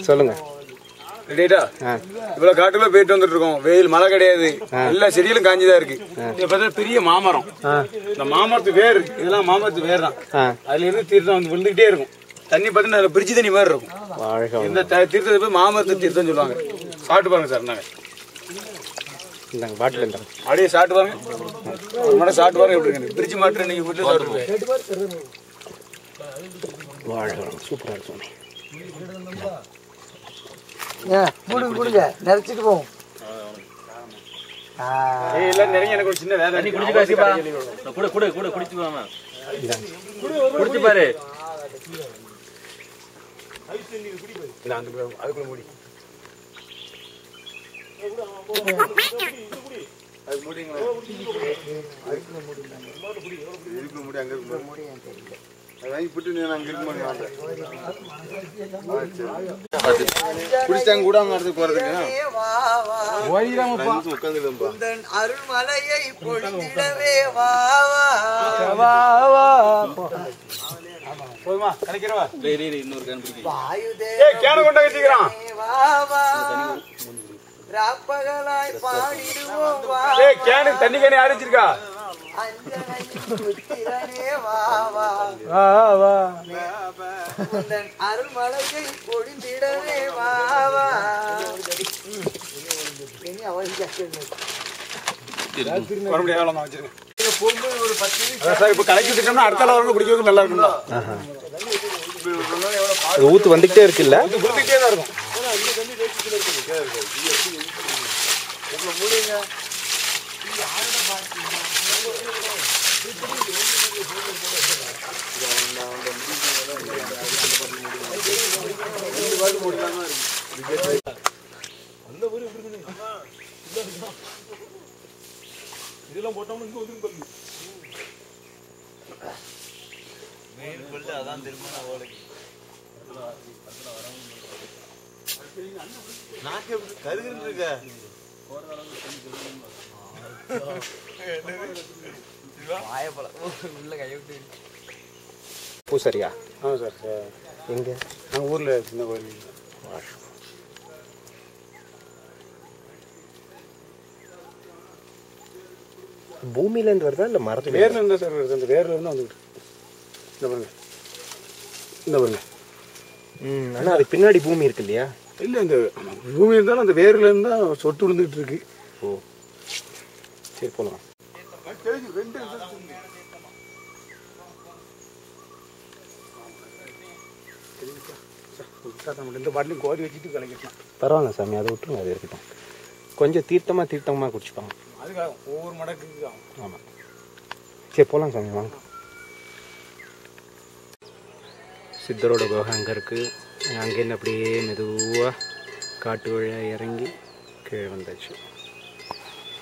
சொல்லுங்க. இவ்வளவு காட்டுல போயிட்டு வந்துட்டு இருக்கோம். வெயில் மழை கிடையாது, எல்லா செடிகளும் காஞ்சிதான் இருக்கு. பெரிய மாமரம், இந்த மாமரத்து வேர், இதெல்லாம் மாமரத்து வேர் தான். அதுல இருந்து தீர்த்தம் வந்து விழுந்துகிட்டே இருக்கும். தண்ணி பார்த்தீங்கன்னா பிரிட்ஜ் தண்ணி மாதிரி இருக்கும். இந்த தீர்த்தத்தை போய் மாமரத்து தீர்த்தம் சொல்லுவாங்க. சாப்பிட்டு பாருங்க சார். நாங்க பாட்டில் அப்படியே சாப்பிட்டு பாருங்க. சாப்பிட்டு பாருங்க எப்படி இருக்கு. பிரிட்ஜ் மாட்டு நீங்க வீட்டுல சாப்பிட்டு சூப்பரா இருக்கும். நிறைச்சிட்டு போவோம். நிறைய எனக்கு ஒரு சின்ன வேலை. குடிச்சு பாரு. அதுக்குள்ள மூடி குடிச்சாங்க கூட அவங்க இடத்துக்கு போறதுக்கு அருள்மலையை பொழிந்திடவே வா போதுமா கிடைக்கிறவா இன்னொரு கேன கொண்ட வச்சுக்கிறான். ராப்பகலாய் பாடிடுவோம் கேனு தண்ணி கேனே அரைச்சிருக்கா. அருள்மலையை பொழிந்திடவே வாவா. குடிக்கிறது நல்லா இருக்கும்ல. ஊத்து வந்துகிட்டே இருக்குல்ல. குடிக்கிட்டே தான் இருக்கும். இதெல்லாம் போட்டோம்னா இங்க வந்து அதான் திரும்ப நாக்கு கருகிட்டு இருக்க. பூசரியா? ஆமா சார். எங்க? நாங்கள் ஊர்ல சின்ன கோயில். பூமியில இருந்து வருதா இல்ல மரத்துல? வேர்ல இருந்தா சார் வருது. அந்த வேர்ல இருந்து வந்துட்டு இந்த பாருங்க, இந்த பாருங்க. ஆனா அதுக்கு பின்னாடி பூமி இருக்கு இல்லையா? இல்ல, இந்த பூமி இருந்தாலும் அந்த வேர்ல இருந்தா சொட்டு விழுந்துட்டு இருக்கு. ஓ சரி போலாம். இந்த பாட்டிலையும் கோரி வச்சுட்டு கலக்கிட்டோம். பரவாயில்ல சாமி, அதை விட்டுருங்க, அது இருக்கட்டும். கொஞ்சம் தீர்த்தமா குடிச்சுப்பாங்க. அதுக்காக ஒவ்வொரு மடக்கு. ஆமா சரி போலாம் சாமி வாங்க. சித்தரோட குகை அங்கே இருக்குது. அங்கேருந்து அப்படியே மெதுவாக காட்டு வழியாக இறங்கி கீழே வந்தாச்சு.